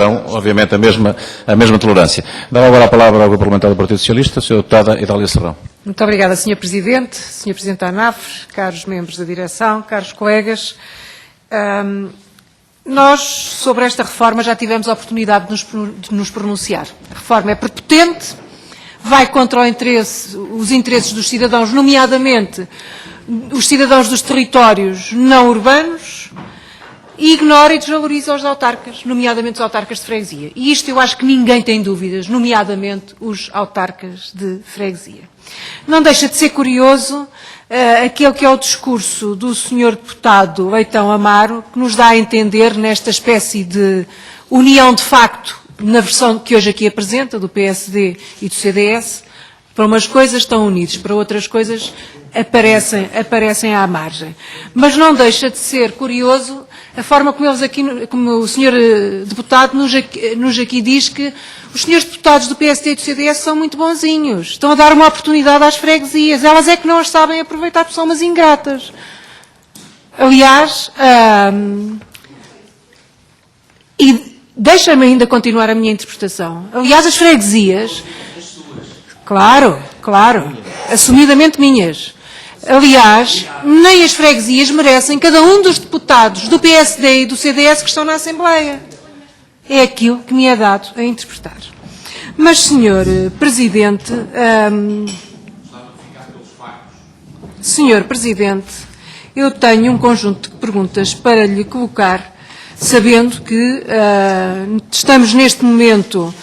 obviamente, a mesma tolerância. Dá agora a palavra ao Grupo Parlamentar do Partido Socialista, a Sra. Deputada Idália Serrão. Muito obrigada, Sr. Presidente, Sr. Presidente da ANAF, caros membros da direção, caros colegas. Nós, sobre esta reforma, já tivemos a oportunidade de nos pronunciar. A reforma é prepotente, vai contra os interesses dos cidadãos, nomeadamente os cidadãos dos territórios não urbanos, e ignora e desvaloriza os autarcas, nomeadamente os autarcas de freguesia. E isto eu acho que ninguém tem dúvidas, nomeadamente os autarcas de freguesia. Não deixa de ser curioso aquele que é o discurso do Sr. Deputado Leitão Amaro, que nos dá a entender nesta espécie de união de facto, na versão que hoje aqui apresenta, do PSD e do CDS, para umas coisas estão unidos, para outras coisas aparecem à margem. Mas não deixa de ser curioso a forma como eles aqui, como o Sr. Deputado nos aqui diz que os senhores deputados do PSD e do CDS são muito bonzinhos, estão a dar uma oportunidade às freguesias, elas é que não as sabem aproveitar porque são umas ingratas. Aliás, e deixa-me ainda continuar a minha interpretação. Aliás, as freguesias, claro, assumidamente minhas. Aliás, nem as freguesias merecem cada um dos deputados do PSD e do CDS que estão na Assembleia. É aquilo que me é dado a interpretar. Mas, Sr. Presidente, eu tenho um conjunto de perguntas para lhe colocar, sabendo que estamos neste momento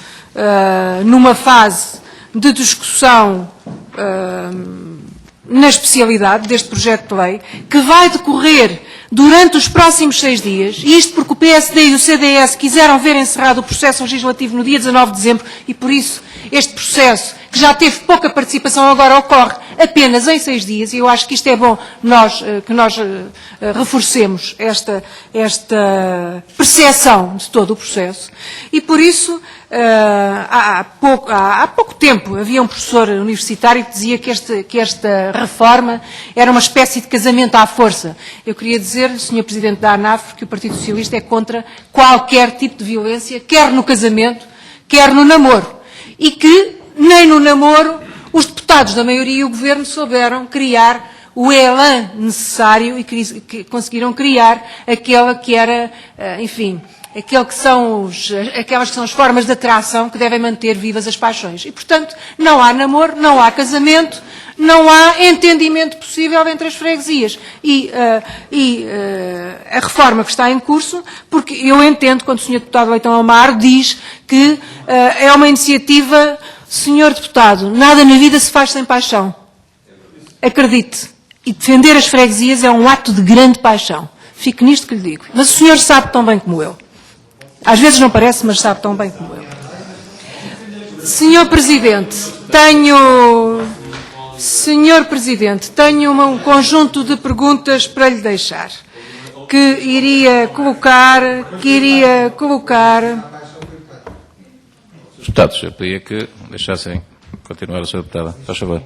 numa fase de discussão na especialidade deste projeto de lei, que vai decorrer durante os próximos 6 dias, e isto porque o PSD e o CDS quiseram ver encerrado o processo legislativo no dia 19 de dezembro, e por isso este processo, que já teve pouca participação, agora ocorre apenas em 6 dias, e eu acho que isto é bom que nós reforcemos esta percepção de todo o processo, e por isso há pouco tempo havia um professor universitário que dizia que esta reforma era uma espécie de casamento à força. Eu queria dizer, Sr. Presidente da ANAF, que o Partido Socialista é contra qualquer tipo de violência, quer no casamento, quer no namoro. E que, nem no namoro, os deputados da maioria e o Governo souberam criar o elan necessário e que conseguiram criar aquela que era, enfim, aquelas que são as formas de atração que devem manter vivas as paixões. E, portanto, não há namoro, não há casamento, não há entendimento possível entre as freguesias. E a reforma que está em curso, porque eu entendo, quando o Sr. Deputado Leitão Amaro diz que é uma iniciativa, Sr. Deputado, nada na vida se faz sem paixão. Acredite. E defender as freguesias é um ato de grande paixão. Fique nisto que lhe digo. Mas o senhor sabe tão bem como eu. Às vezes não parece, mas sabe tão bem como eu. Senhor Presidente, tenho um conjunto de perguntas para lhe deixar, que iria colocar... Deputados, eu pedia que deixassem continuar a Sra. Deputada. Faz favor.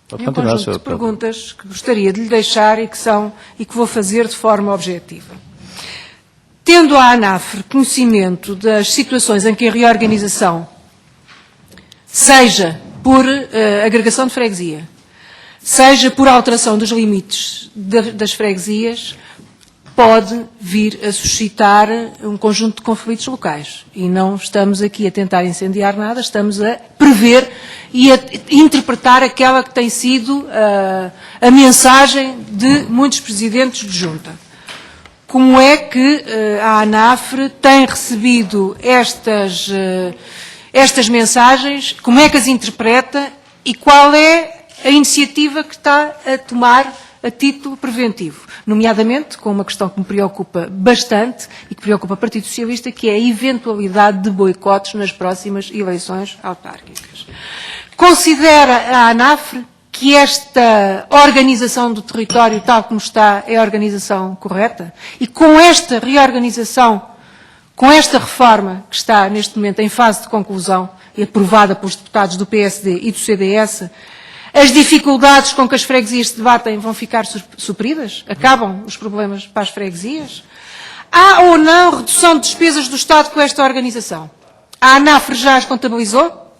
Pode continuar, Sra. Deputada. Perguntas que gostaria de lhe deixar e que vou fazer de forma objetiva. Tendo a ANAF conhecimento das situações em que a reorganização, seja por agregação de freguesia, seja por alteração dos limites das freguesias, pode vir a suscitar um conjunto de conflitos locais. E não estamos aqui a tentar incendiar nada, estamos a prever e a interpretar aquela que tem sido a mensagem de muitos presidentes de junta. Como é que a ANAF tem recebido estas mensagens, como é que as interpreta e qual é a iniciativa que está a tomar a título preventivo, nomeadamente com uma questão que me preocupa bastante e que preocupa o Partido Socialista, que é a eventualidade de boicotes nas próximas eleições autárquicas. Considera a ANAF que esta organização do território, tal como está, é a organização correta? E com esta reorganização, com esta reforma que está neste momento em fase de conclusão e aprovada pelos deputados do PSD e do CDS, As dificuldades com que as freguesias se debatem vão ficar supridas? Acabam os problemas para as freguesias? Há ou não redução de despesas do Estado com esta organização? A ANAFRE já as contabilizou?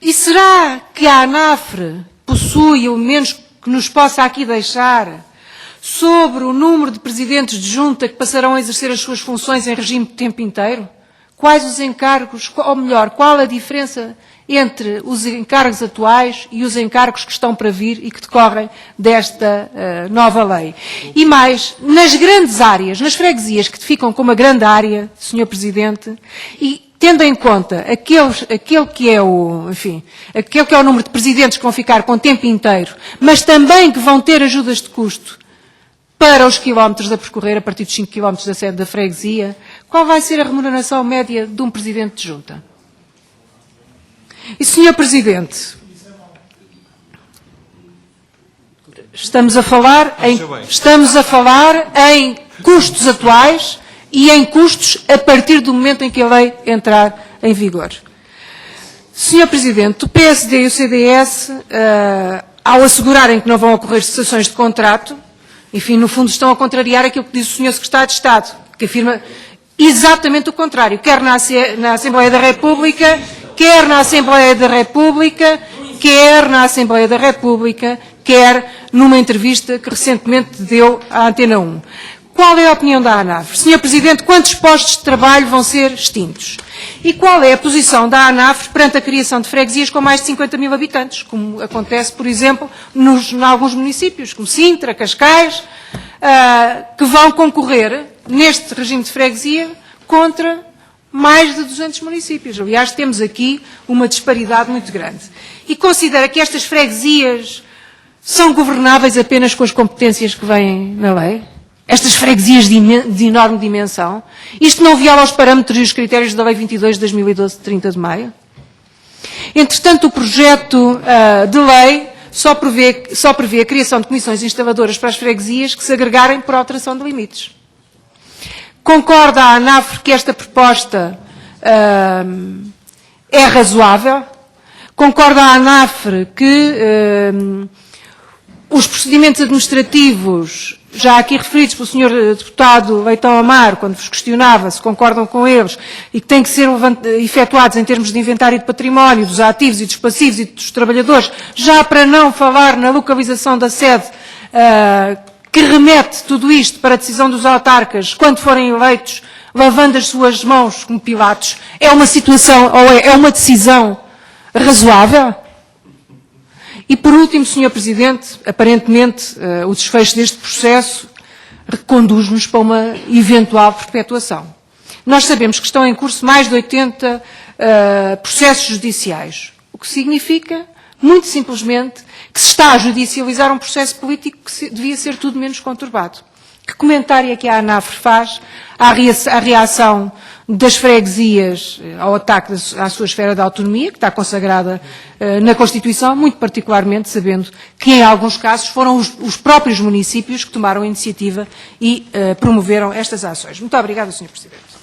E será que a ANAFRE possui elementos que nos possa aqui deixar sobre o número de presidentes de junta que passarão a exercer as suas funções em regime de tempo inteiro? Quais os encargos, ou melhor, qual a diferença entre os encargos atuais e os encargos que estão para vir e que decorrem desta nova lei? E mais, nas grandes áreas, nas freguesias que ficam com uma grande área, Sr. Presidente, e tendo em conta aquele que é o número de presidentes que vão ficar com tempo inteiro, mas também que vão ter ajudas de custo para os quilómetros a percorrer a partir dos 5 quilómetros da sede da freguesia, qual vai ser a remuneração média de um presidente de junta? E, Sr. Presidente, estamos a falar em custos atuais e em custos a partir do momento em que a lei entrar em vigor. Sr. Presidente, o PSD e o CDS, ao assegurarem que não vão ocorrer cessações de contrato, enfim, no fundo estão a contrariar aquilo que diz o Sr. Secretário de Estado, que afirma exatamente o contrário, quer na Assembleia da República, quer numa entrevista que recentemente deu à Antena 1. Qual é a opinião da ANAFRE? Sr. Presidente, quantos postos de trabalho vão ser extintos? E qual é a posição da ANAFRE perante a criação de freguesias com mais de 50 mil habitantes, como acontece, por exemplo, em alguns municípios, como Sintra, Cascais, que vão concorrer neste regime de freguesia contra mais de 200 municípios. Aliás, temos aqui uma disparidade muito grande. E considera que estas freguesias são governáveis apenas com as competências que vêm na lei? Estas freguesias de enorme dimensão? Isto não viola os parâmetros e os critérios da Lei 22 de 2012, de 30 de maio? Entretanto, o projeto de lei só prevê a criação de comissões instaladoras para as freguesias que se agregarem por alteração de limites. Concorda a ANAFRE que esta proposta é razoável? Concorda a ANAFRE que os procedimentos administrativos, já aqui referidos pelo Sr. Deputado Leitão Amaro, quando vos questionava se concordam com eles, e que têm que ser efetuados em termos de inventário de património, dos ativos e dos passivos e dos trabalhadores, já para não falar na localização da sede, que remete tudo isto para a decisão dos autarcas, quando forem eleitos, lavando as suas mãos como Pilatos, é uma situação, ou é uma decisão razoável? E, por último, Sr. Presidente, aparentemente, o desfecho deste processo conduz-nos para uma eventual perpetuação. Nós sabemos que estão em curso mais de 80 processos judiciais, o que significa, muito simplesmente, que se está a judicializar um processo político que devia ser tudo menos conturbado. Que comentário é que a ANAFRE faz à reação das freguesias ao ataque à sua esfera de autonomia, que está consagrada na Constituição, muito particularmente sabendo que, em alguns casos, foram os próprios municípios que tomaram a iniciativa e promoveram estas ações. Muito obrigada, Sr. Presidente.